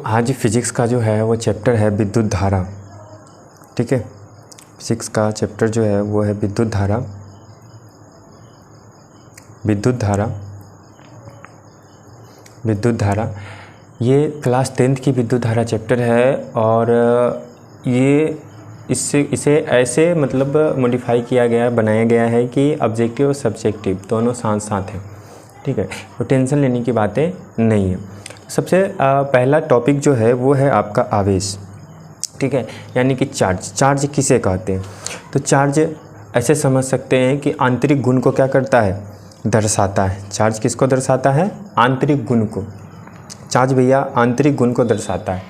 आज फिजिक्स का जो है वो चैप्टर है विद्युत धारा। ठीक है, फिजिक्स का चैप्टर जो है वो है विद्युत धारा। ये क्लास 10th की विद्युत धारा चैप्टर है और ये इसे ऐसे मतलब मॉडिफाई किया गया, बनाया गया है कि ऑब्जेक्टिव और सब्जेक्टिव दोनों साथ साथ हैं। ठीक है, तो टेंशन लेने की बातें नहीं है। सबसे पहला टॉपिक जो है वो है आपका आवेश। ठीक है, यानी कि चार्ज किसे कहते हैं? तो चार्ज ऐसे समझ सकते हैं कि आंतरिक गुण को क्या करता है, दर्शाता है। चार्ज किसको दर्शाता है? आंतरिक गुण को। चार्ज भैया आंतरिक गुण को दर्शाता है।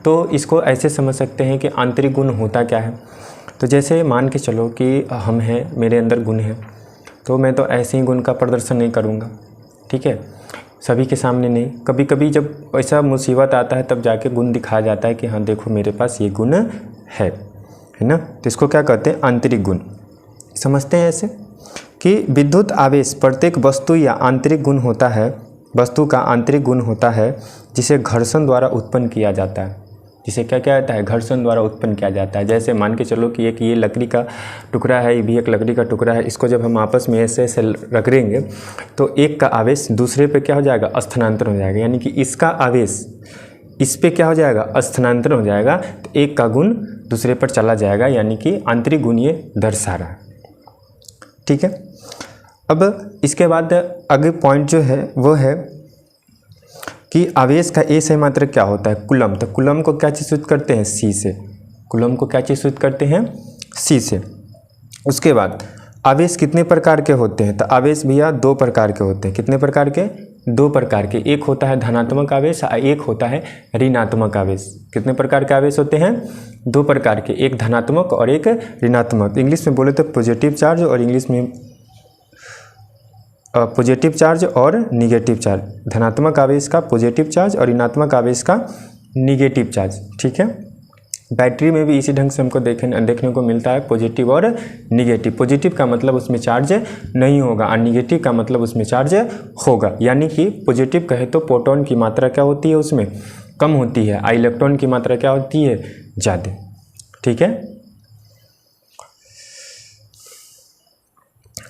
तो इसको ऐसे समझ सकते हैं कि आंतरिक गुण होता क्या है। तो जैसे मान के चलो कि हम हैं, मेरे अंदर गुण है, तो मैं तो ऐसे ही गुण का प्रदर्शन नहीं करूँगा। ठीक है, सभी के सामने नहीं। कभी कभी जब ऐसा मुसीबत आता है तब जाके गुण दिखाया जाता है कि हाँ देखो मेरे पास ये गुण है ना। तो इसको क्या कहते हैं? आंतरिक गुण। समझते हैं ऐसे कि विद्युत आवेश प्रत्येक वस्तु या आंतरिक गुण होता है, वस्तु का आंतरिक गुण होता है जिसे घर्षण द्वारा उत्पन्न किया जाता है। जिसे क्या क्या जाता है? घर्षण द्वारा उत्पन्न किया जाता है। जैसे मान के चलो कि ये लकड़ी का टुकड़ा है, ये भी एक लकड़ी का टुकड़ा है। इसको जब हम आपस में ऐसे रगड़ेंगे तो एक का आवेश दूसरे पे क्या हो जाएगा? स्थानांतरण हो जाएगा। यानी कि इसका आवेश इस पे क्या हो जाएगा? स्थानांतरण हो जाएगा। तो एक का गुण दूसरे पर चला जाएगा, यानी कि आंतरिक गुण ये दर्शा रहा है। ठीक है, अब इसके बाद अगले पॉइंट जो है वो है कि आवेश का ए सही मात्रक क्या होता है? कूलम। तो कूलम को क्या चीज सूचित करते हैं? सी से। कूलम को क्या चीज सूचित करते हैं? सी से। उसके बाद आवेश कितने प्रकार के होते हैं? तो आवेश भैया 2 प्रकार के होते हैं। कितने प्रकार के? 2 प्रकार के। एक होता है धनात्मक आवेश और एक होता है ऋणात्मक आवेश। कितने प्रकार के आवेश होते हैं? 2 प्रकार के, एक धनात्मक और एक ऋणात्मक। इंग्लिश में बोले तो पॉजिटिव चार्ज और इंग्लिश में पॉजिटिव चार्ज और निगेटिव चार्ज। धनात्मक आवेश का पॉजिटिव चार्ज और ऋणात्मक आवेश का निगेटिव चार्ज। ठीक है, बैटरी में भी इसी ढंग से हमको देखने को मिलता है, पॉजिटिव और निगेटिव। पॉजिटिव का मतलब उसमें चार्ज नहीं होगा और निगेटिव का मतलब उसमें चार्ज होगा। यानी कि पॉजिटिव कहे तो प्रोटॉन की मात्रा क्या होती है? उसमें कम होती है, और इलेक्ट्रॉन की मात्रा क्या होती है? ज़्यादा। ठीक है,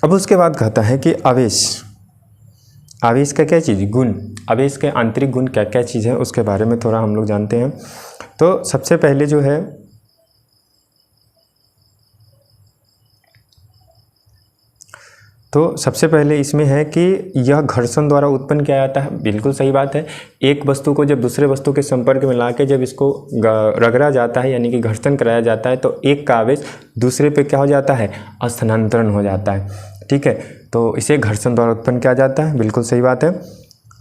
अब उसके बाद कहता है कि आवेश का क्या चीज़? गुण। आवेश के आंतरिक गुण क्या क्या चीज़ है उसके बारे में थोड़ा हम लोग जानते हैं। तो सबसे पहले जो है इसमें है कि यह घर्षण द्वारा उत्पन्न किया जाता है। बिल्कुल सही बात है। एक वस्तु को जब दूसरे वस्तु के संपर्क में लाके जब इसको रगड़ा जाता है, यानी कि घर्षण कराया जाता है, तो एक का आवेश दूसरे पे क्या हो जाता है? स्थानांतरण हो जाता है। ठीक है, तो इसे घर्षण द्वारा उत्पन्न किया जाता है। बिल्कुल सही बात है।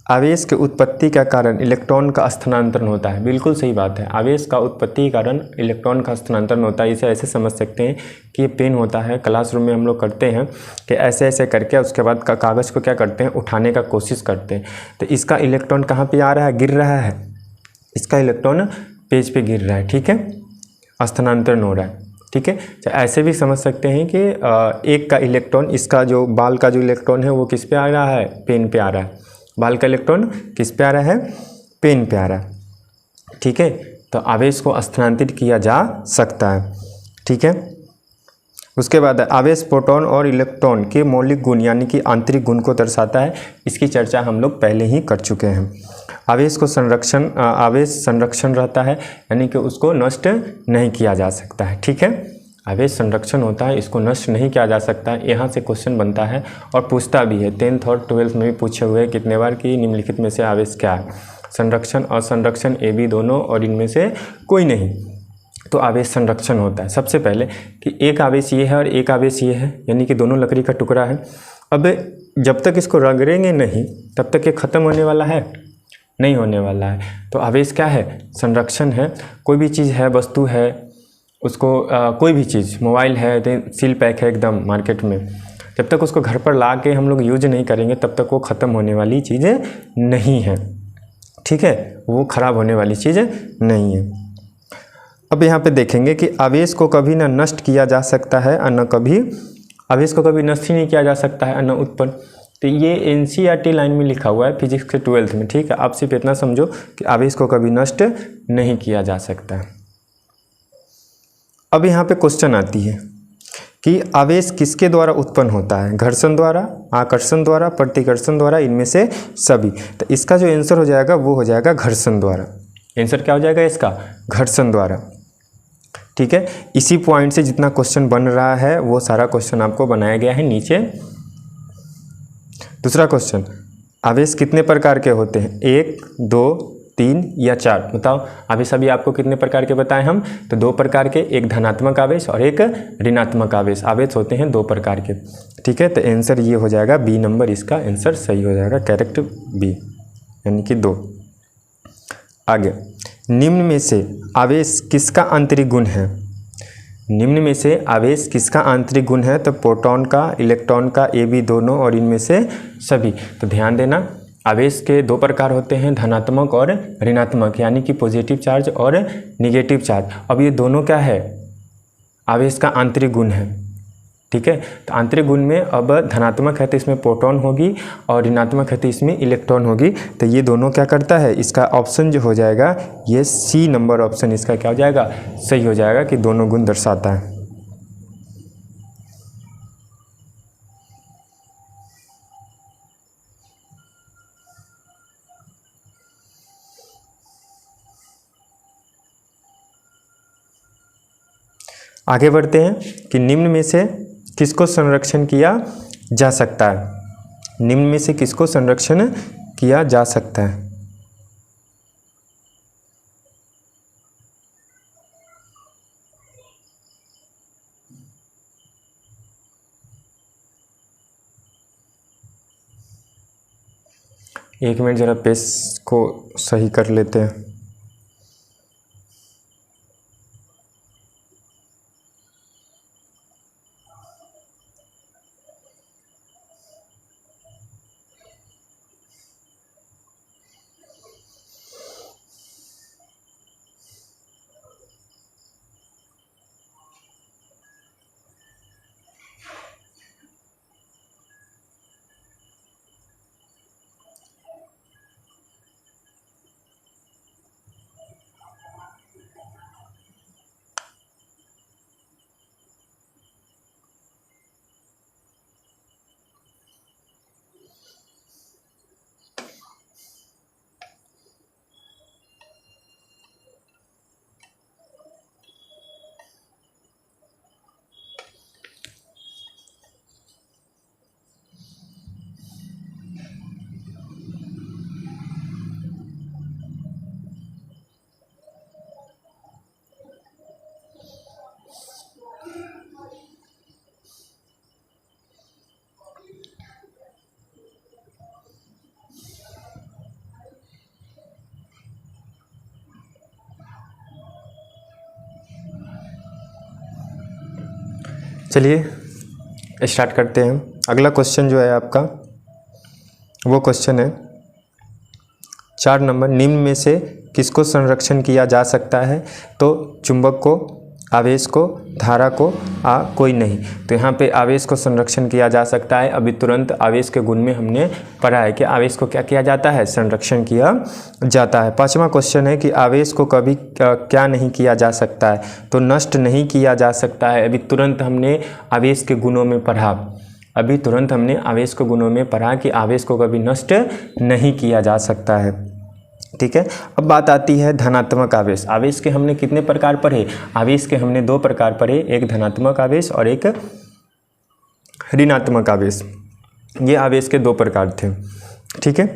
आवेश के उत्पत्ति का कारण इलेक्ट्रॉन का स्थानांतरण होता है। बिल्कुल सही बात है। आवेश का उत्पत्ति के कारण इलेक्ट्रॉन का स्थानांतरण होता है। इसे ऐसे समझ सकते हैं कि ये पेन होता है, क्लासरूम में हम लोग करते हैं कि ऐसे ऐसे करके उसके बाद कागज़ को क्या करते हैं? उठाने का कोशिश करते हैं। तो इसका इलेक्ट्रॉन कहाँ पे आ रहा है? गिर रहा है। इसका इलेक्ट्रॉन पेज पे गिर रहा है। ठीक है, स्थानांतरण हो रहा है। ठीक है, तो ऐसे भी समझ सकते हैं कि एक का इलेक्ट्रॉन, इसका जो बाल का जो इलेक्ट्रॉन है वो किस पे आ रहा है? पेन पे आ रहा है। बाल का इलेक्ट्रॉन किस पे आ रहा है? पेन पे आ रहा है। ठीक है, तो आवेश को स्थानांतरित किया जा सकता है। ठीक है, उसके बाद आवेश प्रोटॉन और इलेक्ट्रॉन के मौलिक गुण यानी कि आंतरिक गुण को दर्शाता है। इसकी चर्चा हम लोग पहले ही कर चुके हैं। आवेश संरक्षण रहता है, यानी कि उसको नष्ट नहीं किया जा सकता है। ठीक है, आवेश संरक्षण होता है, इसको नष्ट नहीं किया जा सकता है। यहाँ से क्वेश्चन बनता है और पूछता भी है। 10th और 12th में भी पूछे हुए कितने बार कि निम्नलिखित में से आवेश क्या है? संरक्षण और संरक्षण ए बी दोनों, और इनमें से कोई नहीं। तो आवेश संरक्षण होता है सबसे पहले कि एक आवेश ये है और एक आवेश ये है, यानी कि दोनों लकड़ी का टुकड़ा है। अब जब तक इसको रगड़ेंगे नहीं तब तक ये ख़त्म होने वाला है? नहीं होने वाला है। तो आवेश क्या है? संरक्षण है। कोई भी चीज़ है, वस्तु है, उसको कोई भी चीज़, मोबाइल है, सील पैक है एकदम मार्केट में, जब तक उसको घर पर ला के हम लोग यूज नहीं करेंगे तब तक वो ख़त्म होने वाली चीज़ें नहीं है। ठीक है, वो ख़राब होने वाली चीज़ें नहीं है। अब यहाँ पे देखेंगे कि आवेश को कभी ना नष्ट किया जा सकता है और न कभी, आवेश को कभी नष्ट ही नहीं किया जा सकता है और न उत्पन्न। तो ये NCERT लाइन में लिखा हुआ है फिजिक्स के 12th में, ठीक है। आप सिर्फ इतना समझो कि आवेश को कभी नष्ट नहीं किया जा सकता है। अब यहाँ पे क्वेश्चन आती है कि आवेश किसके द्वारा उत्पन्न होता है, घर्षण द्वारा, आकर्षण द्वारा, प्रतिकर्षण द्वारा, इनमें से सभी। तो इसका जो आंसर हो जाएगा वो हो जाएगा घर्षण द्वारा। आंसर क्या हो जाएगा इसका, घर्षण द्वारा, ठीक है। इसी पॉइंट से जितना क्वेश्चन बन रहा है वो सारा क्वेश्चन आपको बनाया गया है नीचे। दूसरा क्वेश्चन, आवेश कितने प्रकार के होते हैं, 1, 2, 3 या 4, बताओ। आवेश अभी आपको कितने प्रकार के बताएं हम, तो 2 प्रकार के, एक धनात्मक आवेश और एक ऋणात्मक आवेश। आवेश होते हैं 2 प्रकार के, ठीक है। तो आंसर ये हो जाएगा बी नंबर, इसका आंसर सही हो जाएगा, करेक्ट बी, यानी कि 2। आगे, निम्न में से आवेश किसका आंतरिक गुण है, निम्न में से आवेश किसका आंतरिक गुण है, तो प्रोटॉन का, इलेक्ट्रॉन का, ए बी दोनों और इनमें से सभी। तो ध्यान देना, आवेश के 2 प्रकार होते हैं, धनात्मक और ऋणात्मक, यानी कि पॉजिटिव चार्ज और निगेटिव चार्ज। अब ये दोनों क्या है, आवेश का आंतरिक गुण है, ठीक है। तो आंतरिक गुण में अब धनात्मक है तो इसमें प्रोटॉन होगी और ऋणात्मक है तो इसमें इलेक्ट्रॉन होगी। तो ये दोनों क्या करता है, इसका ऑप्शन जो हो जाएगा ये सी नंबर ऑप्शन इसका क्या हो जाएगा, सही हो जाएगा, कि दोनों गुण दर्शाता है। आगे बढ़ते हैं कि निम्न में से किसको संरक्षण किया जा सकता है, निम्न में से किसको संरक्षण किया जा सकता है। एक मिनट जरा पेज को सही कर लेते हैं। चलिए स्टार्ट करते हैं। अगला क्वेश्चन जो है आपका वो क्वेश्चन है 4 नंबर, निम्न में से किसको संरक्षण किया जा सकता है, तो चुंबक को, आवेश को, धारा को, कोई नहीं। तो यहाँ पे आवेश को संरक्षण किया जा सकता है। अभी तुरंत आवेश के गुण में हमने पढ़ा है कि आवेश को क्या किया जाता है, संरक्षण किया जाता है। 5वां क्वेश्चन है कि आवेश को कभी क्या नहीं किया जा सकता है, तो नष्ट नहीं किया जा सकता है। अभी तुरंत हमने आवेश के गुणों में पढ़ा, अभी तुरंत हमने आवेश के गुणों में पढ़ा कि आवेश को कभी नष्ट नहीं किया जा सकता है, ठीक है। अब बात आती है धनात्मक आवेश। आवेश के हमने कितने प्रकार पढ़े, आवेश के हमने 2 प्रकार पढ़े, एक धनात्मक आवेश और एक ऋणात्मक आवेश। ये आवेश के 2 प्रकार थे, ठीक है।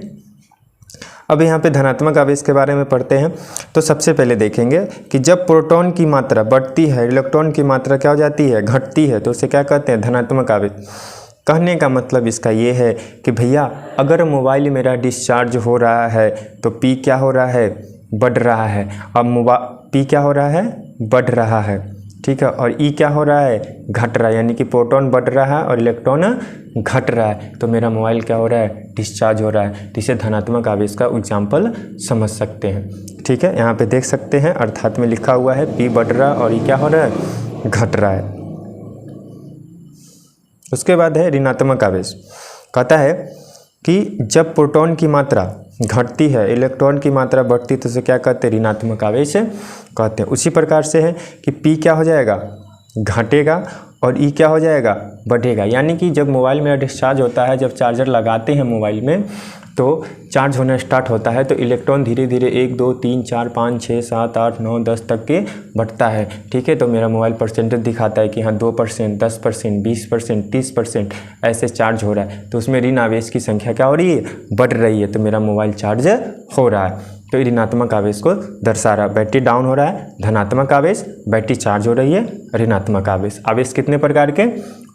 अब यहाँ पे धनात्मक आवेश के बारे में पढ़ते हैं। तो सबसे पहले देखेंगे कि जब प्रोटॉन की मात्रा बढ़ती है, इलेक्ट्रॉन की मात्रा क्या हो जाती है, घटती है, तो उसे क्या कहते हैं, धनात्मक आवेश। कहने का मतलब इसका ये है कि भैया अगर मोबाइल मेरा डिस्चार्ज हो रहा है तो पी क्या हो रहा है, बढ़ रहा है। अब पी क्या हो रहा है, बढ़ रहा है, ठीक है। और ई क्या हो रहा है, घट रहा है, यानी कि प्रोटॉन बढ़ रहा है और इलेक्ट्रॉन घट रहा है, तो मेरा मोबाइल क्या हो रहा है, डिस्चार्ज हो रहा है। तो इसे धनात्मक आवेश का एग्जाम्पल समझ सकते हैं, ठीक है। यहाँ पे देख सकते हैं अर्थात में लिखा हुआ है पी बढ़ रहा और ई क्या हो रहा है, घट रहा है। उसके बाद है ऋणात्मक आवेश। कहता है कि जब प्रोटॉन की मात्रा घटती है, इलेक्ट्रॉन की मात्रा बढ़ती है, तो उसे क्या कहते हैं? ऋणात्मक आवेश कहते हैं। उसी प्रकार से है कि P क्या हो जाएगा? घटेगा, और E क्या हो जाएगा? बढ़ेगा। यानी कि जब मोबाइल में डिस्चार्ज होता है, जब चार्जर लगाते हैं मोबाइल में, तो चार्ज होना स्टार्ट होता है, तो इलेक्ट्रॉन धीरे धीरे 1 2 3 4 5 6 7 8 9 10 तक के बढ़ता है। ठीक है, तो मेरा मोबाइल परसेंटेज दिखाता है कि हाँ 2%, 10%, 20%, 30% ऐसे चार्ज हो रहा है, तो उसमें ऋण आवेश की संख्या क्या हो रही है? बढ़ रही है, तो मेरा मोबाइल चार्ज हो रहा है। तो ऋणात्मक आवेश को दर्शा रहा है। बैटरी डाउन हो रहा है, धनात्मक आवेश, बैटरी चार्ज हो रही है, ऋणात्मक आवेश। आवेश कितने प्रकार के?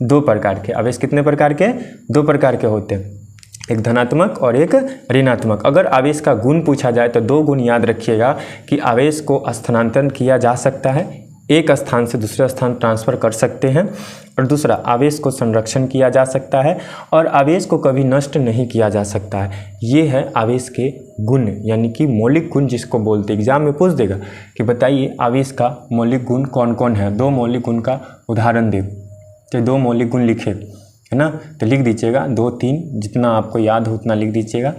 2 प्रकार के। आवेश कितने प्रकार के? 2 प्रकार के होते हैं, एक धनात्मक और एक ऋणात्मक। अगर आवेश का गुण पूछा जाए तो 2 गुण याद रखिएगा कि आवेश को स्थानांतरण किया जा सकता है, एक स्थान से दूसरे स्थान ट्रांसफ़र कर सकते हैं, और दूसरा आवेश को संरक्षण किया जा सकता है, और आवेश को कभी नष्ट नहीं किया जा सकता है। ये है आवेश के गुण, यानी कि मौलिक गुण जिसको बोलते हैं। एग्जाम में पूछ देगा कि बताइए आवेश का मौलिक गुण कौन कौन है, 2 मौलिक गुण का उदाहरण दे, तो 2 मौलिक गुण लिखे, है ना? तो लिख दीजिएगा 2 3, जितना आपको याद हो उतना लिख दीजिएगा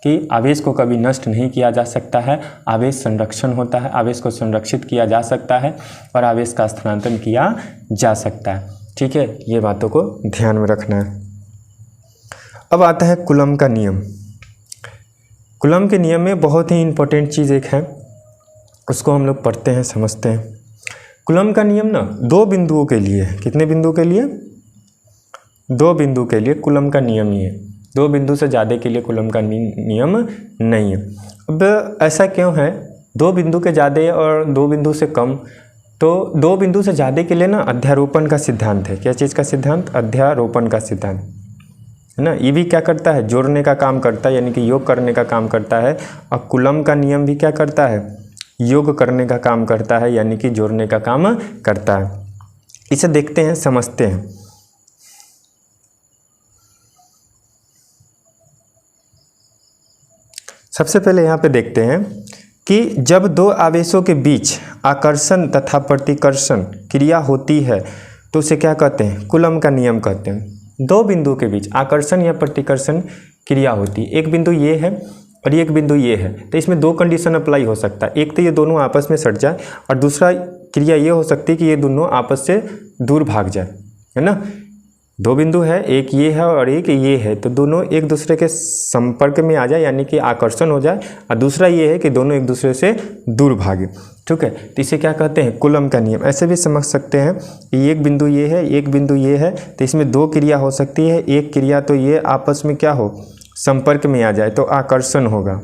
कि आवेश को कभी नष्ट नहीं किया जा सकता है, आवेश संरक्षण होता है, आवेश को संरक्षित किया जा सकता है, और आवेश का स्थानांतरण किया जा सकता है। ठीक है, ये बातों को ध्यान में रखना है। अब आता है कूलम्ब का नियम। कूलम्ब के नियम में बहुत ही इंपॉर्टेंट चीज़ एक है, उसको हम लोग पढ़ते हैं, समझते हैं। कूलम्ब का नियम ना 2 बिंदुओं के लिए है। कितने बिंदु के लिए? 2 बिंदु के लिए कूलम्ब का नियम ही है। 2 बिंदु से ज़्यादा के लिए कूलम्ब का नियम नहीं है। अब ऐसा क्यों है? 2 बिंदु के ज़्यादा और 2 बिंदु से कम, तो 2 बिंदु से ज़्यादा के लिए ना अध्यारोपण का सिद्धांत है। क्या चीज़ का सिद्धांत? अध्यारोपण का सिद्धांत, है ना? ये भी क्या करता है? जोड़ने का काम करता है, यानी कि योग करने का काम करता है। और कूलम्ब का नियम भी क्या करता है? योग करने का काम करता है, यानी कि जोड़ने का काम करता है। इसे देखते हैं, समझते हैं। सबसे पहले यहाँ पे देखते हैं कि जब 2 आवेशों के बीच आकर्षण तथा प्रतिकर्षण क्रिया होती है तो उसे क्या कहते हैं? कूलम्ब का नियम कहते हैं। 2 बिंदु के बीच आकर्षण या प्रतिकर्षण क्रिया होती है। एक बिंदु ये है और एक बिंदु ये है, तो इसमें 2 कंडीशन अप्लाई हो सकता है। एक तो ये दोनों आपस में सट जाए, और दूसरा क्रिया ये हो सकती है कि ये दोनों आपस से दूर भाग जाए, है ना? 2 बिंदु है, एक ये है और एक ये है, तो दोनों एक दूसरे के संपर्क में आ जाए, यानी कि आकर्षण हो जाए, और दूसरा ये है कि दोनों एक दूसरे से दूर भागे। ठीक है, तो इसे क्या कहते हैं? कूलम्ब का नियम। ऐसे भी समझ सकते हैं कि एक बिंदु ये है, एक बिंदु ये है, तो इसमें 2 क्रिया हो सकती है। एक क्रिया तो ये आपस में क्या हो? संपर्क में आ जाए, तो आकर्षण होगा,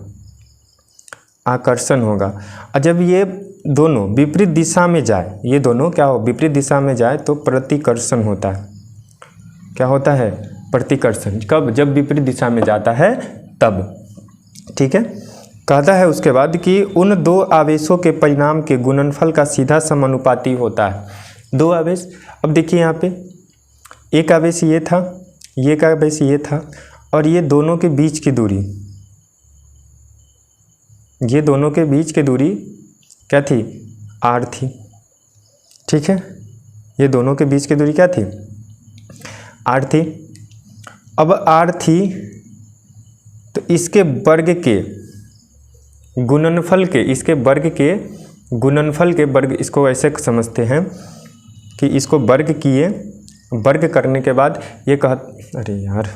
आकर्षण होगा। और जब ये दोनों विपरीत दिशा में जाए, ये दोनों क्या हो? विपरीत दिशा में जाए, तो प्रतिकर्षण होता है। क्या होता है? प्रतिकर्षण। कब? जब विपरीत दिशा में जाता है तब। ठीक है, कहता है उसके बाद कि उन 2 आवेशों के परिणाम के गुणनफल का सीधा समानुपाती होता है। 2 आवेश, अब देखिए यहाँ पे एक आवेश ये था, ये का आवेश ये था, और ये दोनों के बीच की दूरी, ये दोनों के बीच की दूरी क्या थी? r थी। ठीक है, ये दोनों के बीच की दूरी क्या थी? r थी। अब r थी, तो इसके वर्ग के गुणनफल के, इसके वर्ग के गुणनफल के वर्ग, इसको ऐसे समझते हैं कि इसको वर्ग किए, वर्ग करने के बाद ये अरे यार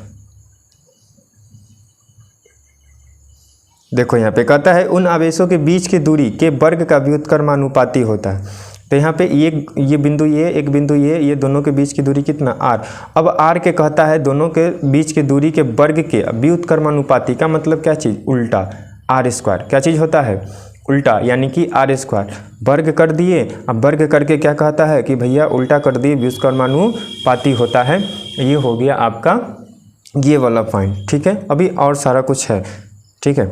देखो यहाँ पे कहता है उन आवेशों के बीच की दूरी के वर्ग का व्युत्क्रमानुपाती होता है। तो यहाँ पे ये बिंदु ये, एक बिंदु ये दोनों के बीच की दूरी कितना? r। अब r के कहता है दोनों के बीच की दूरी के वर्ग के व्युत्क्रमानुपाती का मतलब क्या चीज़? उल्टा, r²। क्या चीज़ होता है? उल्टा, यानी कि r²। वर्ग कर दिए, अब वर्ग करके क्या कहता है कि भैया उल्टा कर दिए, व्युत्क्रमानुपाती होता है। ये हो गया आपका ये वाला पॉइंट। ठीक है, अभी और सारा कुछ है। ठीक है,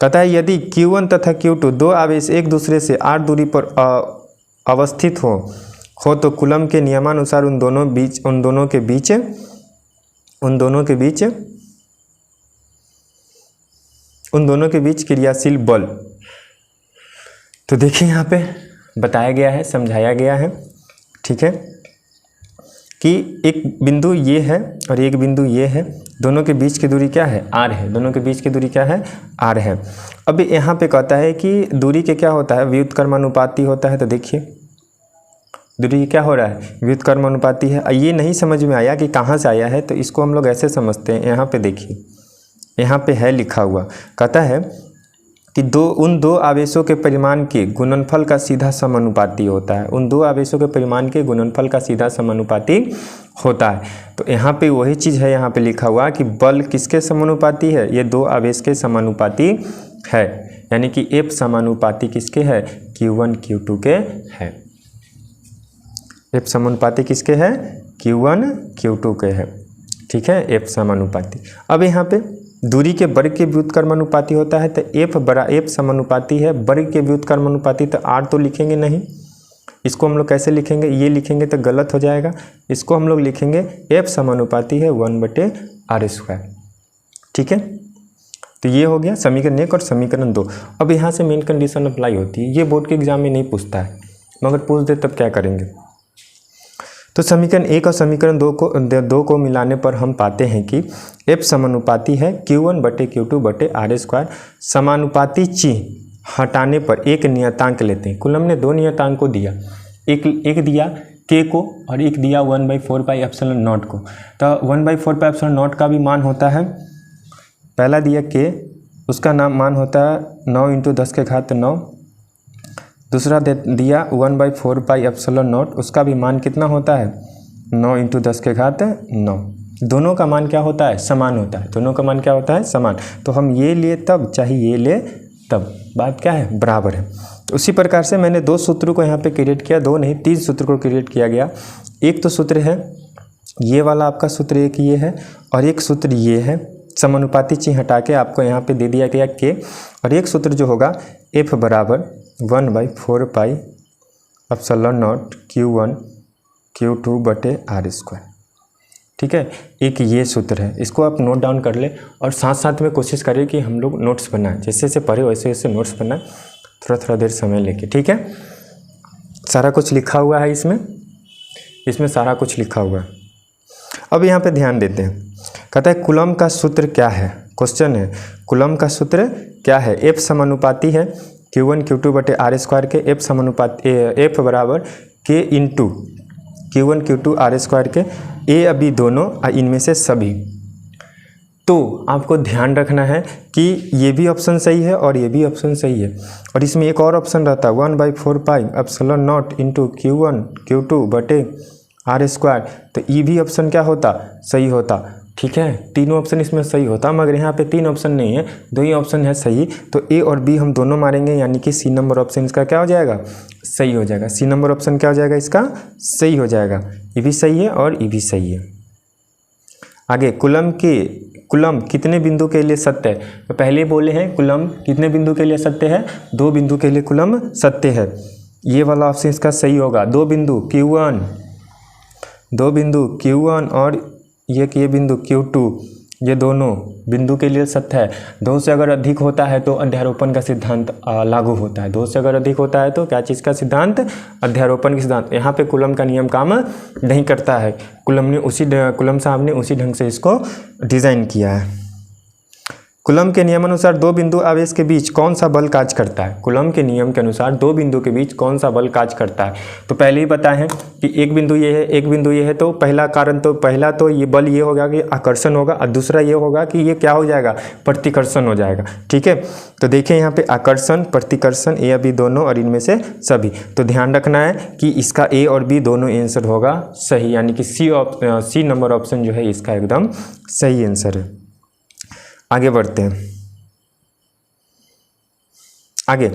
कहता है यदि Q1 तथा Q2 2 आवेश एक दूसरे से r दूरी पर अवस्थित हो तो कूलम्ब के नियमानुसार उन दोनों के बीच क्रियाशील बल। तो देखिए यहाँ पे बताया गया है, समझाया गया है। ठीक है, कि एक बिंदु ये है और एक बिंदु ये है, दोनों के बीच की दूरी क्या है, r है। दोनों के बीच की दूरी क्या है, r है। अब यहाँ पे कहता है कि दूरी के क्या होता है, व्युत्क्रमानुपाती होता है। तो देखिए दूरी क्या हो रहा है, व्युत्क्रमानुपाती है। ये नहीं समझ में आया कि कहाँ से आया है, तो इसको हम लोग ऐसे समझते हैं। यहाँ पे देखिए, यहाँ पे है लिखा हुआ, कहता है कि उन दो आवेशों के परिमाण के गुणनफल का सीधा समानुपाती होता है। उन दो आवेशों के परिमाण के गुणनफल का सीधा समानुपाती होता है। तो यहाँ पे वही चीज़ है, यहाँ पे लिखा हुआ कि बल किसके समानुपाती है, ये दो आवेश के समानुपाती है। यानी कि F समानुपाती किसके है, Q1 Q2 के है। F समानुपाती किसके है, Q1 Q2 के है। ठीक है, F समानुपाती। अब यहाँ पे दूरी के वर्ग के व्युत्क्रमानुपाती होता है, तो F समानुपाती है वर्ग के व्युत्क्रमानुपाती। तो R तो लिखेंगे नहीं, इसको हम लोग कैसे लिखेंगे, ये लिखेंगे तो गलत हो जाएगा। इसको हम लोग लिखेंगे F समानुपाती है 1/r²। ठीक है, तो ये हो गया समीकरण 1 और समीकरण 2। अब यहाँ से मेन कंडीशन अप्लाई होती है। ये बोर्ड के एग्जाम में नहीं पूछता है, मगर पूछ दे तब क्या करेंगे। तो समीकरण 1 और समीकरण 2 को मिलाने पर हम पाते हैं कि F समानुपाती है Q1/Q2/r²। समानुपाती चिन्ह हटाने पर एक नियतांक लेते हैं। कुलम ने दो नियतांक को दिया, एक दिया K को और एक दिया 1/4πε0 को। तो 1/4πε0 का भी मान होता है, पहला दिया K, उसका मान होता है 9 × 10⁹ दूसरा दिया 1/4πε0, उसका भी मान कितना होता है, 9 × 10⁹। दोनों का मान क्या होता है, समान होता है। दोनों का मान क्या होता है, समान। तो हम ये लिए तब चाहे ये ले तब, बात क्या है, बराबर है। तो उसी प्रकार से मैंने दो सूत्रों को यहाँ पे क्रिएट किया, दो नहीं 3 सूत्र को क्रिएट किया गया। एक तो सूत्र है ये वाला, आपका सूत्र एक ये है, और एक सूत्र ये है। समानुपाती चिन्ह हटा के आपको यहाँ पे दे दिया गया K, और एक सूत्र जो होगा F बराबर 1/4πε0 Q1 Q2/r²। ठीक है, एक ये सूत्र है, इसको आप नोट डाउन कर ले और साथ साथ में कोशिश करें कि हम लोग नोट्स बनाएं। जैसे जैसे पढ़े वैसे वैसे नोट्स बनाएं, थोड़ा देर समय लेके। ठीक है, सारा कुछ लिखा हुआ है इसमें सारा कुछ लिखा हुआ है। अब यहाँ पे ध्यान देते हैं, कहता है कुलम का सूत्र क्या है। क्वेश्चन है कुलम का सूत्र क्या है। F समानुपाती है Q1 Q2/r² के। F समानुपाती F बराबर K × Q1 Q2r² के। A अभी दोनों इनमें से सभी। तो आपको ध्यान रखना है कि ये भी ऑप्शन सही है और ये भी ऑप्शन सही है, और इसमें एक और ऑप्शन रहता है 1/4πε0 × Q1 Q2/r²। तो ये भी ऑप्शन क्या होता, सही होता। ठीक है, तीनों ऑप्शन इसमें सही होता, मगर यहाँ पे 3 ऑप्शन नहीं है, 2 ही ऑप्शन है सही। तो A और B हम दोनों मारेंगे, यानी कि C नंबर ऑप्शन इसका क्या हो जाएगा, सही हो जाएगा। C नंबर ऑप्शन क्या हो जाएगा, इसका सही हो जाएगा। ये भी सही है और ये भी सही है। आगे, कुलम कितने बिंदु के लिए सत्य है। तो पहले बोले हैं कुलम कितने बिंदु के लिए सत्य है, 2 बिंदु के लिए कुलम सत्य है। ये वाला ऑप्शन इसका सही होगा। 2 बिंदु Q1 और ये बिंदु Q2, ये दोनों बिंदु के लिए सत्य है। 2 से अगर अधिक होता है तो अध्यारोपण का सिद्धांत लागू होता है। 2 से अगर अधिक होता है तो क्या चीज़ का सिद्धांत, अध्यारोपण का सिद्धांत। यहाँ पे कुलम का नियम काम नहीं करता है। कुलम साहब ने उसी ढंग से इसको डिज़ाइन किया है। कुलम के नियमानुसार 2 बिंदु आवेश के बीच कौन सा बल कार्य करता है। कुलम के नियम के अनुसार 2 बिंदु के बीच कौन सा बल कार्य करता है। तो पहले ही बताए हैं कि एक बिंदु ये है, एक बिंदु ये है। तो पहला तो ये बल ये होगा कि आकर्षण होगा, और दूसरा ये होगा कि ये क्या हो जाएगा, प्रतिकर्षण हो जाएगा। ठीक है, तो देखिए यहाँ पे आकर्षण, प्रतिकर्षण, ए अभी दोनों और इनमें से सभी। तो ध्यान रखना है कि इसका A और B दोनों आंसर होगा सही, यानी कि C नंबर ऑप्शन जो है इसका एकदम सही आंसर है। आगे बढ़ते हैं। आगे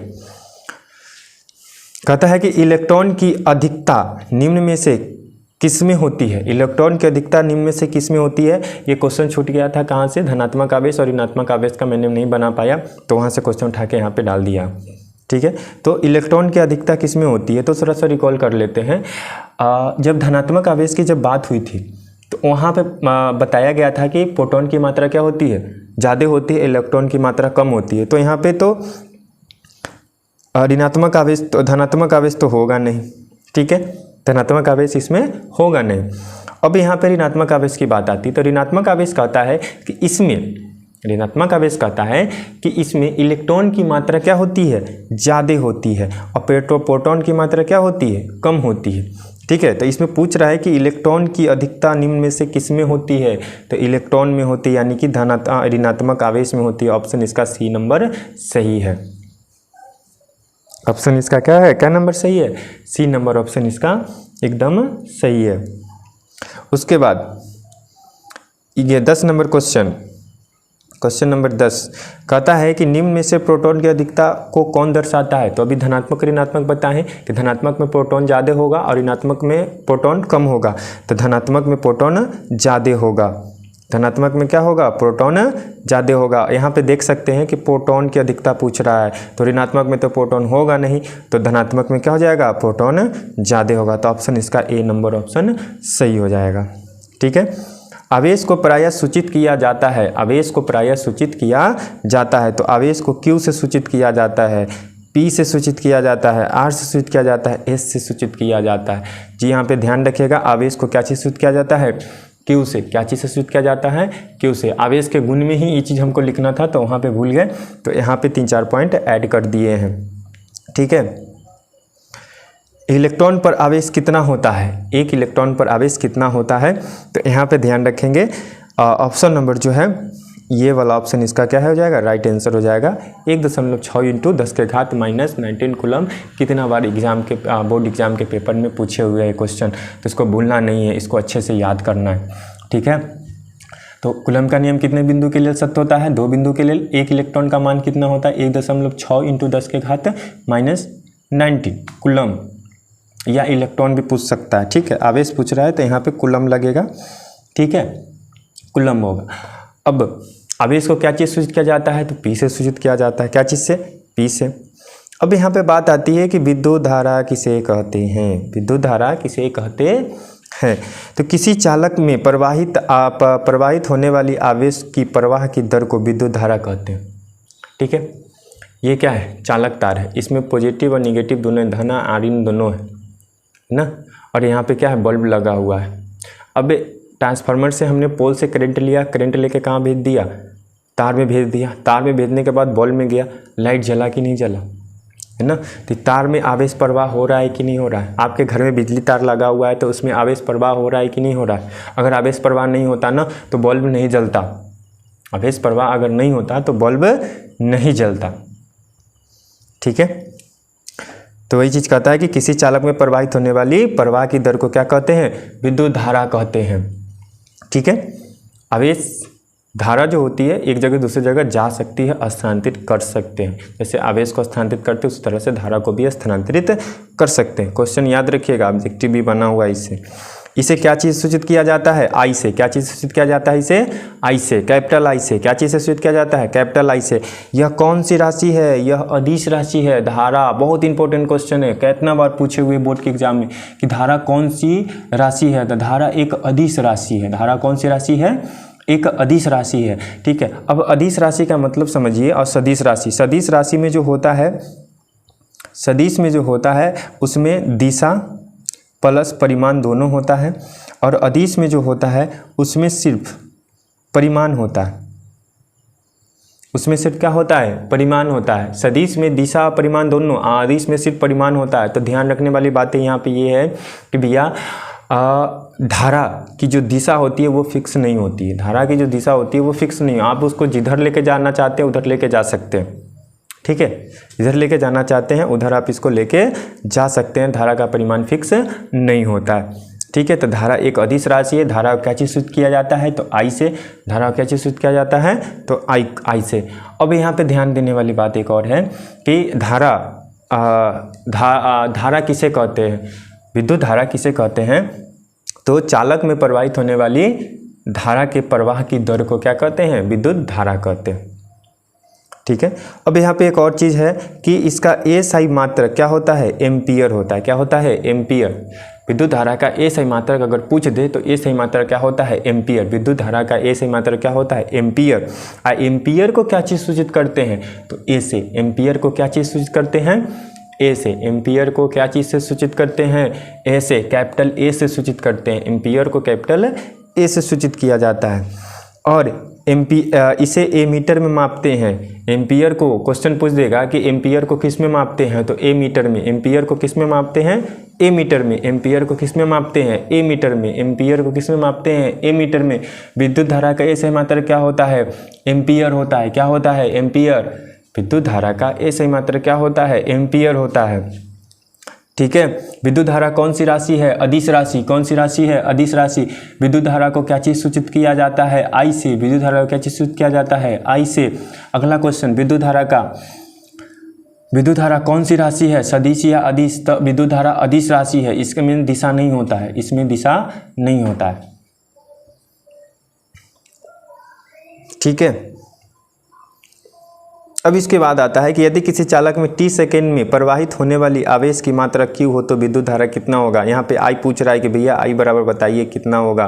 कहता है कि इलेक्ट्रॉन की अधिकता निम्न में से किसमें होती है। इलेक्ट्रॉन की अधिकता निम्न में से किसमें होती है। ये क्वेश्चन छूट गया था, कहाँ से, धनात्मक आवेश और ऋणात्मक आवेश का मैंने नहीं बना पाया, तो वहाँ से क्वेश्चन उठा के यहाँ पे डाल दिया। ठीक है, तो इलेक्ट्रॉन की अधिकता किसमें होती है, तो थोड़ा सा रिकॉल कर लेते हैं। जब धनात्मक आवेश की जब बात हुई थी तो वहाँ पे बताया गया था कि प्रोटॉन की मात्रा क्या होती है, ज़्यादा होती है, इलेक्ट्रॉन की मात्रा कम होती है। तो यहाँ पे तो ऋणात्मक आवेश तो, धनात्मक आवेश तो होगा नहीं। ठीक है, धनात्मक आवेश इसमें होगा नहीं। अब यहाँ पे ऋणात्मक आवेश की बात आती है, तो ऋणात्मक आवेश कहता है कि इसमें ऋणात्मक आवेश कहता है कि इसमें इलेक्ट्रॉन की मात्रा क्या होती है, ज़्यादा होती है, और प्रोटॉन की मात्रा क्या होती है, कम होती है। ठीक है, तो इसमें पूछ रहा है कि इलेक्ट्रॉन की अधिकता निम्न में से किस में होती है, तो इलेक्ट्रॉन में होती है, यानी कि ऋणात्मक आवेश में होती है। ऑप्शन इसका सी नंबर सही है। ऑप्शन इसका क्या है, क्या नंबर सही है, सी नंबर ऑप्शन इसका एकदम सही है। उसके बाद ये 10 नंबर क्वेश्चन नंबर 10 कहता है कि निम्न में से प्रोटॉन की अधिकता को कौन दर्शाता है। तो अभी धनात्मक ऋणात्मक बताएं कि धनात्मक में प्रोटॉन ज़्यादा होगा और ऋणात्मक में प्रोटॉन कम होगा। तो धनात्मक में प्रोटॉन ज़्यादा होगा, धनात्मक में क्या होगा, प्रोटॉन ज़्यादा होगा। यहाँ पे देख सकते हैं कि प्रोटॉन की अधिकता पूछ रहा है, तो ऋणात्मक में तो प्रोटॉन होगा नहीं, तो धनात्मक में क्या हो जाएगा, प्रोटॉन ज़्यादा होगा। तो ऑप्शन इसका ए नंबर ऑप्शन सही हो जाएगा। ठीक है, आवेश को प्रायः सूचित किया जाता है, आवेश को प्रायः सूचित किया जाता है। तो आवेश को Q से सूचित किया जाता है, P से सूचित किया जाता है, R से सूचित किया जाता है, S से सूचित किया जाता है। जी यहाँ पे ध्यान रखिएगा, आवेश को क्या चीज़ सूचित किया जाता है, Q से। क्या चीज़ से सूचित किया जाता है, Q से। आवेश के गुण में ही ये चीज़ हमको लिखना था, तो वहाँ पे भूल गए, तो यहाँ पे 3-4 पॉइंट ऐड कर दिए हैं। ठीक है, इलेक्ट्रॉन पर आवेश कितना होता है, एक इलेक्ट्रॉन पर आवेश कितना होता है, तो यहाँ पे ध्यान रखेंगे ऑप्शन नंबर जो है ये वाला ऑप्शन इसका क्या है, हो जाएगा, राइट आंसर हो जाएगा। 1.6 × 10⁻⁻⁹ कूलम कितना बार एग्जाम के बोर्ड एग्जाम के पेपर में पूछे हुए हैं क्वेश्चन, तो इसको भूलना नहीं है, इसको अच्छे से याद करना है। ठीक है, तो कूलम का नियम कितने बिंदु के लिए सत्य होता है, 2 बिंदु के लिए। एक इलेक्ट्रॉन का मान कितना होता है, 1.6 × 10⁻⁹ कूलम, या इलेक्ट्रॉन भी पूछ सकता है। ठीक है, आवेश पूछ रहा है तो यहाँ पे कूलम लगेगा। ठीक है, कूलम होगा। अब आवेश को क्या चीज़ सूचित किया जाता है, तो P से सूचित किया जाता है। क्या चीज़ से, P से। अब यहाँ पे बात आती है कि विद्युत धारा किसे कहते हैं, विद्युत धारा किसे कहते हैं। तो किसी चालक में प्रवाहित होने वाली आवेश की प्रवाह की दर को विद्युत धारा कहते हैं। ठीक है, ये क्या है, चालक तार है, इसमें पॉजिटिव और निगेटिव दोनों, धन ऋण दोनों है ना, और यहाँ पे क्या है, बल्ब लगा हुआ है। अब ट्रांसफार्मर से हमने पोल से करंट लिया, करंट लेके कहाँ भेज दिया, तार में भेज दिया, तार में भेजने के बाद बल्ब में गया, लाइट जला कि नहीं जला, है ना। तो तार में आवेश प्रवाह हो रहा है कि नहीं हो रहा है। आपके घर में बिजली तार लगा हुआ है तो उसमें आवेश प्रवाह हो रहा है कि नहीं हो रहा है। अगर आवेश प्रवाह नहीं होता ना तो बल्ब नहीं जलता, आवेश प्रवाह अगर नहीं होता तो बल्ब नहीं जलता। ठीक है, तो वही चीज़ कहता है कि किसी चालक में प्रवाहित होने वाली प्रवाह की दर को क्या कहते हैं, विद्युत धारा कहते हैं। ठीक है, आवेश धारा जो होती है एक जगह दूसरी जगह जा सकती है, स्थानांतरित कर सकते हैं। जैसे आवेश को स्थानांतरित करते हैं उस तरह से धारा को भी स्थानांतरित कर सकते हैं। क्वेश्चन याद रखिएगा, ऑब्जेक्टिव भी बना हुआ है इससे। इसे क्या चीज़ सूचित किया जाता है, आई से। क्या चीज़ सूचित किया जाता है इसे, आई से, कैपिटल आई से। क्या चीज़ से सूचित किया जाता है, कैपिटल आई से। यह कौन सी राशि है, यह अदिश राशि है, धारा। बहुत इंपॉर्टेंट क्वेश्चन है, कितना बार पूछे हुए बोर्ड के एग्जाम में कि धारा कौन सी राशि है। तो धारा एक अदिश राशि है। धारा कौन सी राशि है, एक अदिश राशि है। ठीक है, अब अदिश राशि का मतलब समझिए, और सदिश राशि। सदिश राशि में जो होता है, सदिश में जो होता है उसमें दिशा प्लस परिमाण दोनों होता है, और अदिश में जो होता है उसमें सिर्फ परिमाण होता है। उसमें सिर्फ क्या होता है, परिमाण होता है। सदिश में दिशा परिमाण दोनों, अदिश में सिर्फ परिमाण होता है। तो ध्यान रखने वाली बातें यहाँ पे ये है कि भैया धारा की जो दिशा होती है वो फिक्स नहीं होती है। धारा की जो दिशा होती है वो फिक्स नहीं है। आप उसको जिधर लेके जाना चाहते हैं उधर लेके जा सकते हैं। ठीक है, इधर लेके जाना चाहते हैं उधर आप इसको लेके जा सकते हैं। धारा का परिमाण फिक्स नहीं होता है। ठीक है, तो धारा एक अदिश राशि है। धारा क्या चीज़ सूचित किया जाता है, तो आई से। धारा क्या चीज़ सूचित किया जाता है, तो आई से। अब यहाँ पे ध्यान देने वाली बात एक और है कि धारा किसे कहते हैं, विद्युत धारा किसे कहते हैं, तो चालक में प्रवाहित होने वाली धारा के प्रवाह की दर को क्या कहते हैं, विद्युत धारा कहते हैं। ठीक है, अब यहाँ पे एक और चीज़ है कि इसका एसआई मात्रक क्या होता है, एम्पियर होता है। क्या होता है, एम्पियर। विद्युत धारा का एसआई मात्रक अगर पूछ दे तो एसआई मात्रक क्या होता है, एम्पियर। विद्युत धारा का एसआई मात्रक क्या होता है, एम्पियर। एम्पियर को क्या चीज़ सूचित करते हैं, तो ए से। एम्पियर को क्या चीज़ सूचित करते हैं, ए से। एम्पियर को क्या चीज़ से सूचित करते हैं? ए से, कैपिटल ए से सूचित करते हैं। एम्पियर को कैपिटल ए से सूचित किया जाता है और इसे ए मीटर में मापते हैं। एम्पियर को क्वेश्चन पूछ देगा कि एम्पियर को किस में मापते हैं, तो ए मीटर में। एम्पियर को किस में मापते हैं? ए मीटर में। एम्पियर को किस में मापते हैं? ए मीटर में। एम्पियर को किस में मापते हैं? ए मीटर में। विद्युत धारा का ए सही मात्रक क्या होता है? एम्पियर होता है। क्या होता है? एम्पियर। विद्युत धारा का ए सही मात्रक क्या होता है? एम्पियर होता है। ठीक है। विद्युत धारा कौन सी राशि है? अदिश राशि। कौन सी राशि है? अदिश राशि। विद्युत धारा को क्या चीज सूचित किया जाता है? आई से। विद्युत धारा को क्या चीज सूचित किया जाता है? आई से। अगला क्वेश्चन, विद्युत धारा कौन सी राशि है? सदिश या अदिश? तो विद्युत धारा अदिश राशि है। इसमें दिशा नहीं होता है, इसमें दिशा नहीं होता है। ठीक है। अब इसके बाद आता है कि यदि किसी चालक में t सेकेंड में प्रवाहित होने वाली आवेश की मात्रा q हो तो विद्युत धारा कितना होगा? यहाँ पे I पूछ रहा है कि भैया I बराबर बताइए कितना होगा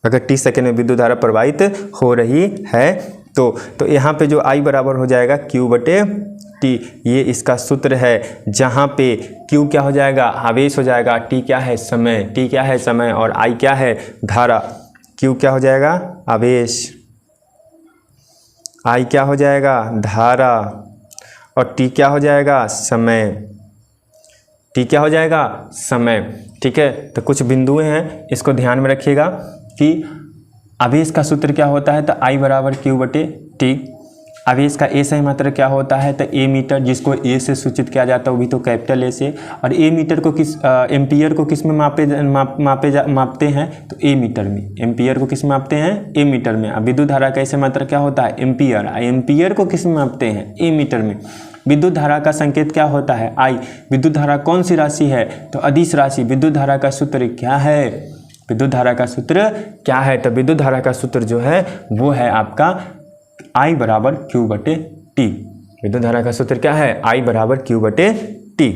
अगर t सेकेंड में विद्युत धारा प्रवाहित हो रही है तो यहाँ पे जो I बराबर हो जाएगा q/t। ये इसका सूत्र है, जहाँ पे q क्या हो जाएगा? आवेश हो जाएगा, t क्या है? समय। t क्या है? समय और I क्या है? धारा। q क्या हो जाएगा? आवेश। I क्या हो जाएगा? धारा। और T क्या हो जाएगा? समय। T क्या हो जाएगा? समय। ठीक है। तो कुछ बिंदुएं हैं, इसको ध्यान में रखिएगा कि आवेश का सूत्र क्या होता है? तो I बराबर q/t। आवेश का ए सही मात्रक क्या होता है? तो ए मीटर, जिसको ए से सूचित किया जाता है वो भी तो कैपिटल ए से। और ए मीटर को एम्पियर को किस में मापते हैं? तो ए मीटर में। एम्पियर को किस में मापते हैं? ए मीटर में। अब विद्युत धारा का ऐसे मात्रक क्या होता है? एम्पियर। एम्पियर को किस में मापते हैं? ए मीटर में। विद्युत धारा का संकेत क्या होता है? आई। विद्युत धारा कौन सी राशि है? तो अदिश राशि। विद्युत धारा का सूत्र क्या है? विद्युत धारा का सूत्र क्या है? तो विद्युत धारा का सूत्र जो है वो है आपका I बराबर q/t। विद्युत धारा का सूत्र क्या है? I बराबर q/t।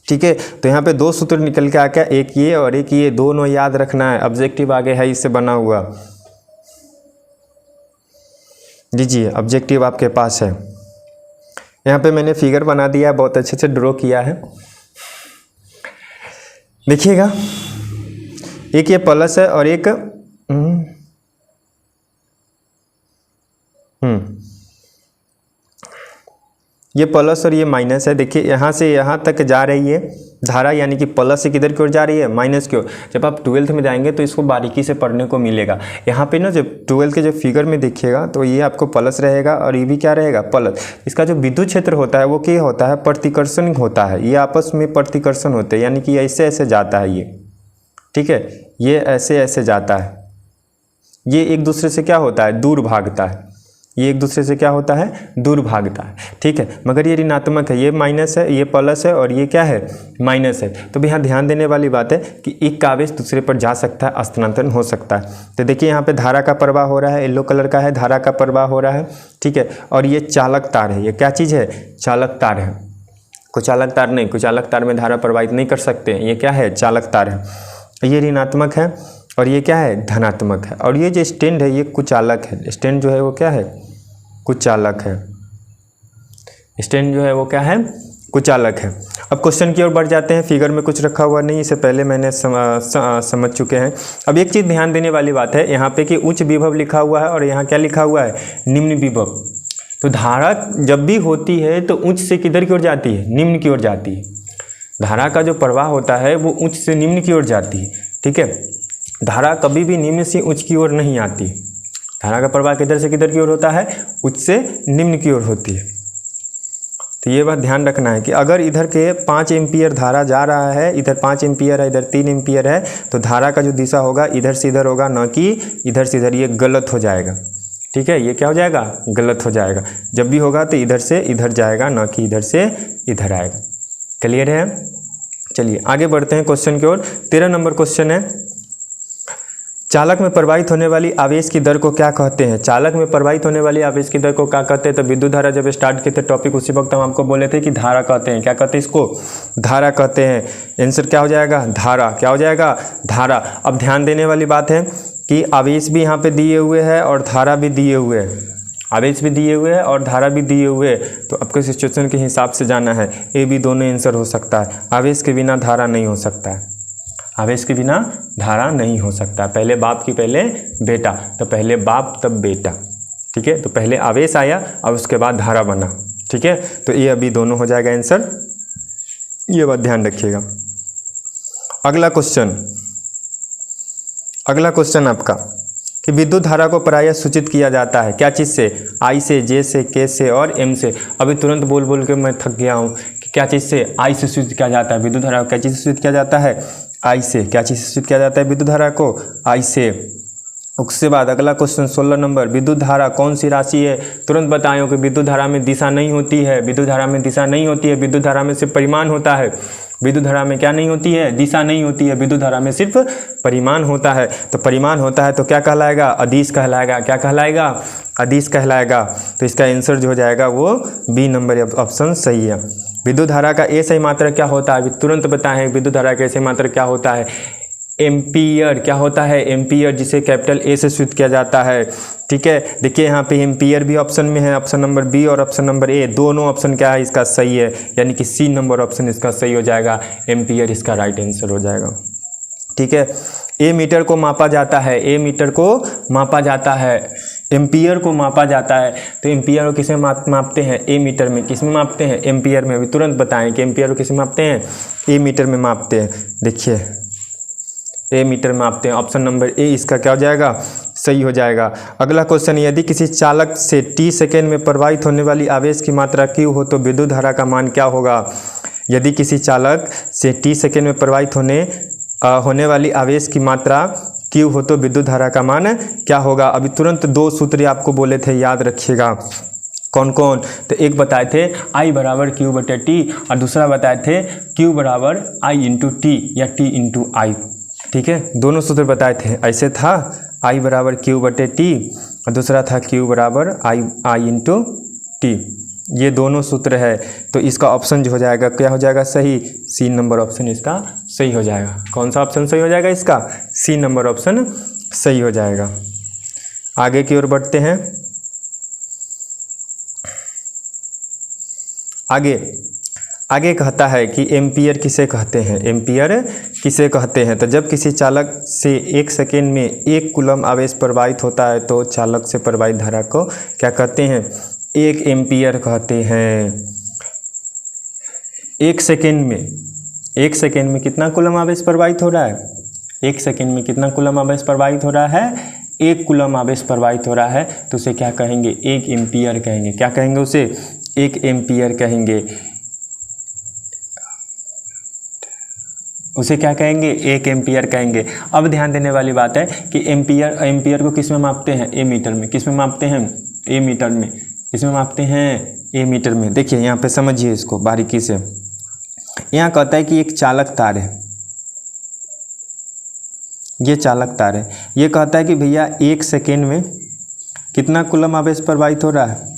ठीक है। तो यहाँ पे दो सूत्र निकल के आ गया, एक ये और एक ये, दोनों याद रखना है। ऑब्जेक्टिव आगे है इससे बना हुआ, लीजिए ऑब्जेक्टिव आपके पास है। यहाँ पे मैंने फिगर बना दिया है, बहुत अच्छे से ड्रॉ किया है, देखिएगा। एक ये प्लस है और एक ये प्लस और ये माइनस है। देखिए यहाँ से यहाँ तक जा रही है धारा, यानी कि प्लस से किधर की ओर जा रही है? माइनस की ओर। जब आप 12th में जाएंगे तो इसको बारीकी से पढ़ने को मिलेगा। यहाँ पे ना जब 12th के जब फिगर में देखिएगा तो ये आपको प्लस रहेगा और ये भी क्या रहेगा? प्लस। इसका जो विद्युत क्षेत्र होता है वो क्या होता है? प्रतिकर्षण होता है। ये आपस में प्रतिकर्षण होते हैं, यानी कि ऐसे ऐसे जाता है ये। ठीक है। ये ऐसे ऐसे जाता है, ये एक दूसरे से क्या होता है? दूर भागता है। ये एक दूसरे से क्या होता है? दूर भागता है। ठीक है। मगर ये ऋणात्मक है, ये माइनस है, ये प्लस है और ये क्या है? माइनस है। तो भी यहाँ ध्यान देने वाली बात है कि एक का आवेश दूसरे पर जा सकता है, स्थानांतरण हो सकता है। तो देखिए यहाँ पे धारा का प्रवाह हो रहा है, येलो कलर का है, धारा का प्रवाह हो रहा है। ठीक है। और ये चालक तार है। ये क्या चीज़ है? चालक तार है। कुचालक तार नहीं, कुचालक तार में धारा प्रवाहित नहीं कर सकते। ये क्या है? चालक तार है। ये ऋणात्मक है और ये क्या है? धनात्मक है। और ये जो स्टैंड है ये कुचालक है। स्टैंड जो है वो क्या है? कुचालक है। स्टैंड जो है वो क्या है? कुचालक है। अब क्वेश्चन की ओर बढ़ जाते हैं। फिगर में कुछ रखा हुआ नहीं, इसे पहले मैंने समझ चुके हैं। अब एक चीज़ ध्यान देने वाली बात है यहाँ पे कि उच्च विभव लिखा हुआ है और यहाँ क्या लिखा हुआ है? निम्न विभव। तो धारा जब भी होती है तो उच्च से किधर की ओर जाती है? निम्न की ओर जाती है। धारा का जो प्रवाह होता है वो उच्च से निम्न की ओर जाती है। ठीक है। धारा कभी भी निम्न से उच्च की ओर नहीं आती। धारा का प्रवाह किधर से किधर की ओर होता है? उच्च से निम्न की ओर होती है। तो ये बात ध्यान रखना है कि अगर इधर के 5 एम्पियर धारा जा रहा है, इधर 5 एम्पियर है, इधर 3 एम्पियर है, तो धारा का जो दिशा होगा इधर से इधर होगा, न कि इधर से इधर। ये गलत हो जाएगा। ठीक है। ये क्या हो जाएगा? गलत हो जाएगा। जब भी होगा तो इधर से इधर जाएगा, न कि इधर से इधर आएगा। क्लियर है? चलिए आगे बढ़ते हैं क्वेश्चन की ओर। 13 नंबर क्वेश्चन है, चालक में प्रवाहित होने वाली आवेश की दर को क्या कहते हैं? चालक में प्रवाहित होने वाली आवेश की दर को क्या कहते हैं? तो विद्युत धारा जब स्टार्ट किए थे टॉपिक, उसी वक्त हम आपको बोले थे कि धारा कहते हैं। क्या कहते हैं इसको? धारा कहते हैं। आंसर क्या हो जाएगा? धारा। क्या हो जाएगा? धारा। अब ध्यान देने वाली बात है कि आवेश भी यहाँ पे दिए हुए हैं और धारा भी दिए हुए हैं। आवेश भी दिए हुए हैं और धारा भी दिए हुए हैं, तो आपको सिचुएशन के हिसाब से जाना है। ए बी दोनों आंसर हो सकता है। आवेश के बिना धारा नहीं हो सकता है, आवेश के बिना धारा नहीं हो सकता। पहले बाप की पहले बेटा, तो पहले बाप तब बेटा, ठीक है। तो पहले आवेश आया और उसके बाद धारा बना, ठीक है। तो ये अभी दोनों हो जाएगा आंसर, ये बात ध्यान रखिएगा। अगला क्वेश्चन आपका कि विद्युत धारा को प्रायः सूचित किया जाता है क्या चीज़ से? आई से, जे से, के से और एम से। अभी तुरंत बोल बोल के मैं थक गया हूँ कि क्या चीज़ से? आई से सूचित किया जाता है विद्युत धारा को। क्या चीज़ से सूचित किया जाता है? आई से। क्या चीज़ से सूचित किया जाता है विद्युत धारा को? आई से। उसके बाद अगला क्वेश्चन 16 नंबर, विद्युत धारा कौन सी राशि है? तुरंत बताएं कि विद्युत धारा में दिशा नहीं होती है, विद्युत धारा में दिशा नहीं होती है, विद्युत धारा में सिर्फ परिमाण होता है। विद्युत धारा में क्या नहीं होती है? दिशा नहीं होती है, विद्युत धारा में सिर्फ परिमाण होता है। तो परिमाण होता है तो क्या कहलाएगा? अदिश कहलाएगा। क्या कहलाएगा? अदिश कहलाएगा। तो इसका आंसर जो हो जाएगा वो बी नंबर ऑप्शन सही है। विद्युत धारा का ए सही मात्रा क्या होता है? तुरंत बताएं विद्युत धारा का ए सही मात्रा क्या होता है? एम्पियर। क्या होता है? एम्पियर, जिसे कैपिटल ए से सूचित किया जाता है, ठीक है। देखिए यहाँ पे एम्पियर भी ऑप्शन में है, ऑप्शन नंबर बी और ऑप्शन नंबर ए दोनों ऑप्शन क्या है इसका सही है, यानी कि सी नंबर ऑप्शन इसका सही हो जाएगा। एम्पियर इसका राइट आंसर हो जाएगा, ठीक है। ए मीटर को मापा जाता है, ए मीटर को मापा जाता है, एम्पियर को मापा जाता है। तो एम्पियर को किसे मापते हैं? ए मीटर में। किस में मापते हैं? एम्पियर में। अभी तुरंत बताएं कि एम्पियर को किसे मापते हैं? ए मीटर में मापते हैं। देखिए ए मीटर में मापते हैं, ऑप्शन नंबर ए इसका क्या हो जाएगा? सही हो जाएगा। अगला क्वेश्चन, यदि किसी चालक से टी सेकेंड में प्रवाहित होने वाली आवेश की मात्रा क्यू हो तो विद्युत धारा का मान क्या होगा? यदि किसी चालक से टी सेकेंड में प्रवाहित होने वाली आवेश की मात्रा क्यू हो तो विद्युत धारा का मान क्या होगा? अभी तुरंत दो सूत्र आपको बोले थे, याद रखिएगा। कौन कौन? तो एक बताए थे I बराबर क्यू बटे टी और दूसरा बताए थे क्यू बराबर I इंटू टी या टी इंटू आई, ठीक है। दोनों सूत्र बताए थे। ऐसे था I बराबर क्यू बटे टी और दूसरा था क्यू बराबर आई इंटू टी। ये दोनों सूत्र है, तो इसका ऑप्शन जो हो जाएगा क्या हो जाएगा? सही। सी नंबर ऑप्शन इसका सही हो जाएगा। कौन सा ऑप्शन सही हो जाएगा इसका? सी नंबर ऑप्शन सही हो जाएगा। आगे की ओर बढ़ते हैं। आगे कहता है कि एम्पियर किसे कहते हैं? एम्पियर किसे कहते हैं? तो जब किसी चालक से 1 सेकेंड में 1 कूलम आवेश प्रवाहित होता है तो चालक से प्रवाहित धारा को क्या कहते हैं? 1 एम्पियर कहते हैं। 1 सेकेंड में कितना कूलम आवेश प्रवाहित हो रहा है? 1 सेकेंड में कितना कूलम आवेश प्रवाहित हो रहा है? 1 कूलम आवेश प्रवाहित हो रहा है, तो उसे क्या कहेंगे? 1 एम्पियर कहेंगे। क्या कहेंगे उसे? 1 एम्पियर कहेंगे। उसे क्या कहेंगे? 1 एम्पियर कहेंगे। अब ध्यान देने वाली बात है कि एम्पियर को किस में मापते हैं? ए मीटर में। किस में मापते हैं? ए मीटर में। किस में मापते हैं? ए मीटर में। देखिए यहाँ पे समझिए इसको बारीकी से। यहाँ कहता है कि एक चालक तार है, ये चालक तार है। ये कहता है कि भैया 1 सेकेंड में कितना कूलम आवेश प्रवाहित हो रहा है?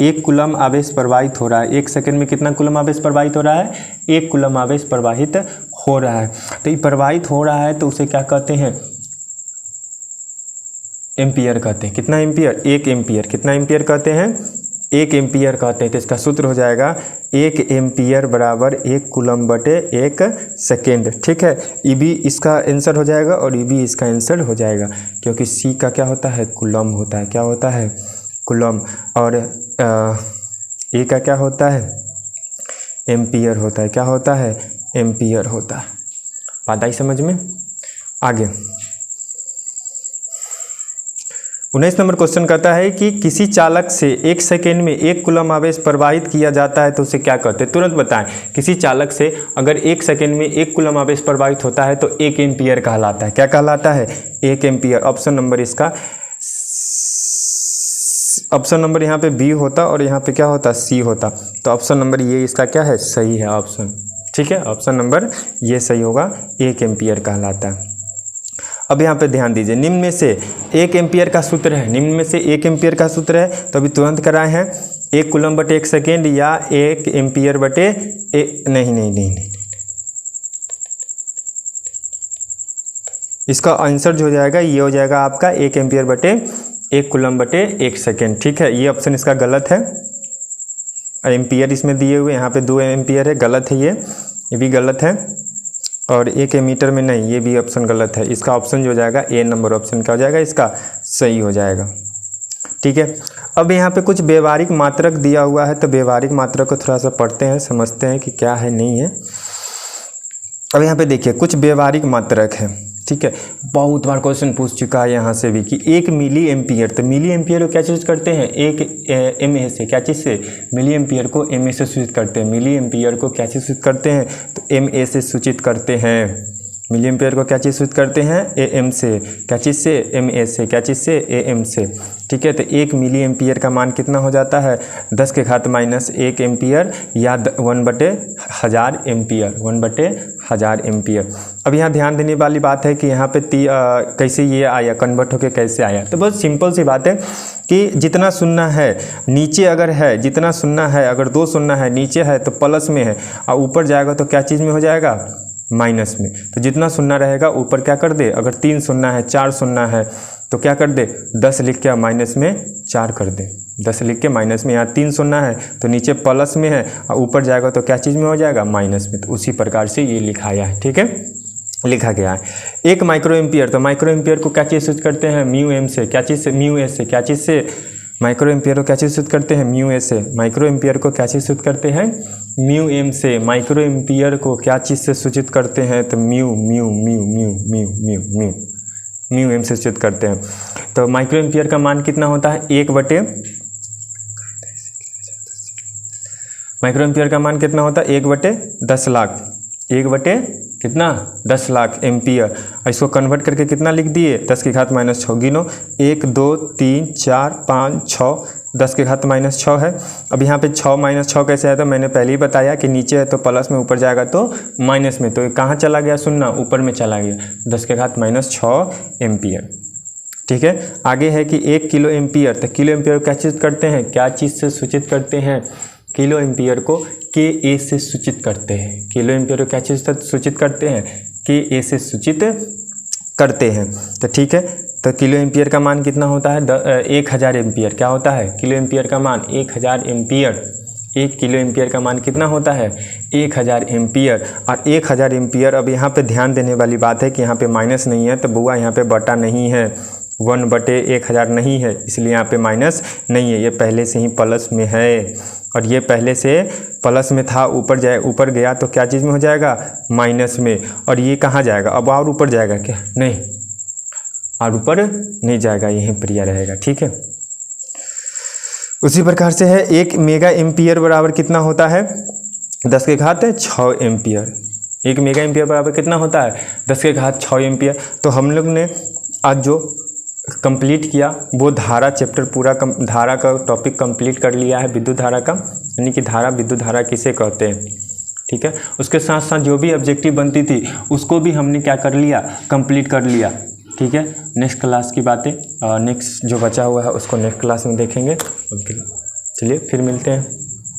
1 कूलम आवेश प्रवाहित हो रहा है। 1 सेकेंड में कितना कूलम आवेश प्रवाहित हो रहा है? 1 कूलम आवेश प्रवाहित हो रहा है। तो ये प्रवाहित हो रहा है तो उसे क्या कहते हैं? एम्पियर कहते हैं। कितना एम्पियर? 1 एम्पियर। कितना एम्पियर कहते हैं? 1 एम्पियर कहते हैं। तो इसका सूत्र हो जाएगा 1 एम्पियर बराबर 1 कूलम बटे 1 सेकेंड, ठीक है। ई भी इसका आंसर हो जाएगा और ई भी इसका आंसर हो जाएगा, क्योंकि सी का क्या होता है? कूलम होता है। क्या होता है? कूलम। और ए का क्या होता है? एम्पियर होता है। क्या होता है? एम्पियर होता है। बात आई समझ में? आगे 19 नंबर क्वेश्चन कहता है कि किसी चालक से 1 सेकेंड में 1 कूलम आवेश प्रवाहित किया जाता है तो उसे क्या कहते हैं? तुरंत बताएं। किसी चालक से अगर 1 सेकेंड में 1 कूलम आवेश प्रवाहित होता है तो 1 एम्पियर कहलाता है। क्या कहलाता है? 1 एम्पियर। ऑप्शन नंबर इसका ऑप्शन नंबर यहाँ पे बी होता और यहाँ पे क्या होता? सी होता। तो ऑप्शन नंबर ये इसका क्या है? सही है ऑप्शन, ठीक है। ऑप्शन नंबर ये सही होगा, 1 एम्पियर कहलाता है। अब यहाँ पे ध्यान दीजिए, निम्न में से 1 एम्पियर का सूत्र है। निम्न में से 1 एम्पियर का सूत्र है, तो अभी तुरंत कराए हैं 1 कूलम बटे 1 सेकेंड या 1 एम्पियर बटे नहीं, इसका आंसर जो हो जाएगा ये हो जाएगा आपका 1 एम्पियर बटे 1 कूलम बटे 1 सेकेंड। ठीक है, ये ऑप्शन इसका गलत है। एम्पियर इसमें दिए हुए, यहाँ पे 2 एम्पियर है, गलत है ये भी गलत है। और 1 मीटर में नहीं, ये भी ऑप्शन गलत है। इसका ऑप्शन जो हो जाएगा ए नंबर ऑप्शन क्या हो जाएगा, इसका सही हो जाएगा। ठीक है, अब यहाँ पे कुछ व्यवहारिक मात्रक दिया हुआ है, तो व्यवहारिक मात्रक को थोड़ा सा पढ़ते हैं, समझते हैं कि क्या है नहीं है। अब यहाँ पे देखिए कुछ व्यवहारिक मात्रक है। ठीक है, बहुत बार क्वेश्चन पूछ चुका है यहाँ से भी कि 1 मिली एम्पियर, तो मिली एम्पियर को क्या चीज़ करते हैं, एक एम ए से, क्या चीज़ से, मिली एम्पियर को एम ए से सूचित करते हैं। मिली एम्पियर को क्या चीज़ सूचित करते हैं, तो एम ए से सूचित करते हैं। मिली एम्पियर को क्या चीज़ सूचित करते हैं, ए एम से, क्या चीज़ से, एम ए से, क्या चीज़ से, ए एम से। ठीक है, तो 1 मिली एम्पियर का मान कितना हो जाता है, 10 के घात माइनस 1 एम्पियर या 1/1000 एम्पियर, 1/1000 एम्पियर। अब यहाँ ध्यान देने वाली बात है कि यहाँ पे कैसे ये आया, कन्वर्ट होके कैसे आया। तो बहुत सिंपल सी बात है कि जितना शून्य है नीचे अगर है, जितना शून्य है, अगर 2 शून्य है नीचे है तो प्लस में है, और ऊपर जाएगा तो क्या चीज़ में हो जाएगा, माइनस में। तो जितना शून्य रहेगा ऊपर क्या कर दे, अगर 3 शून्य है, 4 शून्य है तो क्या कर दे, 10 लिख के माइनस में 4 कर दे। 10 लिख के माइनस में, यहाँ 3 शून्य है तो नीचे प्लस में है और ऊपर जाएगा तो क्या चीज़ में हो जाएगा, माइनस में। तो उसी प्रकार से ये लिखाया है। ठीक है, लिखा गया है। 1 माइक्रो एम्पियर, तो माइक्रो एम्पियर को क्या चीज़ सूचित करते हैं, म्यू एम से, क्या चीज़ से, म्यू एस से, क्या चीज़ से, माइक्रो एम्पियर को क्या चीज़ सूचित करते हैं, म्यू एस से। माइक्रो एम्पियर को क्या चीज़ सूचित करते हैं, म्यू एम से। माइक्रो एम्पियर को क्या चीज़ से सूचित करते हैं, तो mu mu mu mu mu mu mu mu M से सूचित करते हैं। तो माइक्रो एम्पियर का मान कितना होता है, 1 बटे, माइक्रो एम्पियर का मान कितना होता है, 1/10 लाख, 1 कितना 10 लाख एम्पियर। इसको कन्वर्ट करके कितना लिख दिए, 10 के घात माइनस 6। गिनो, 1 2 3 4 5 6, 10 के घात माइनस 6 है। अब यहाँ पे 6 माइनस 6 कैसे है, तो मैंने पहले ही बताया कि नीचे है तो प्लस में, ऊपर जाएगा तो माइनस में। तो कहाँ चला गया, शून्य ऊपर में चला गया, 10 के घात माइनस 6 एम्पियर। ठीक है, आगे है कि 1 किलो एम्पियर, तो किलो एम्पियर को क्या चीज़ करते हैं, क्या चीज़ से सूचित करते हैं, किलो एम्पियर को के ए से सूचित करते हैं। किलो एम्पियर को क्या चीज़ से सूचित करते हैं, के ए से सूचित करते हैं। तो ठीक है, तो किलो एम्पियर का मान कितना होता है, 1000 एम्पियर। क्या होता है, किलो एम्पियर का मान 1000 एम्पियर। 1 किलो एम्पियर का मान कितना होता है, 1000 एम्पियर। और 1000 एम्पियर, अब यहाँ पे ध्यान देने वाली बात है कि यहाँ पे माइनस नहीं है, तो बुआ यहाँ पे बटा नहीं है, 1/1000 नहीं है, इसलिए यहाँ पे माइनस नहीं है, ये पहले से ही प्लस में है। और ये पहले से प्लस में था, ऊपर गया तो क्या चीज़ में हो जाएगा, माइनस में। और ये कहाँ जाएगा, अब और ऊपर जाएगा क्या, नहीं, और ऊपर नहीं जाएगा, यहीं पर यह रहेगा। ठीक है, उसी प्रकार से है 1 मेगा एम्पियर बराबर कितना होता है, 10 के घात 6 एम्पियर। 1 मेगा एम्पियर बराबर कितना होता है, 10 के घात 6 एम्पियर। तो हम लोग ने आज जो कंप्लीट किया वो धारा चैप्टर पूरा धारा का टॉपिक कंप्लीट कर लिया है, विद्युत धारा का, यानी कि धारा, विद्युत धारा किसे कहते हैं। ठीक है, उसके साथ साथ जो भी ऑब्जेक्टिव बनती थी उसको भी हमने क्या कर लिया, कंप्लीट कर लिया। ठीक है, नेक्स्ट क्लास की बातें, नेक्स्ट जो बचा हुआ है उसको नेक्स्ट क्लास में देखेंगे। चलिए फिर मिलते हैं।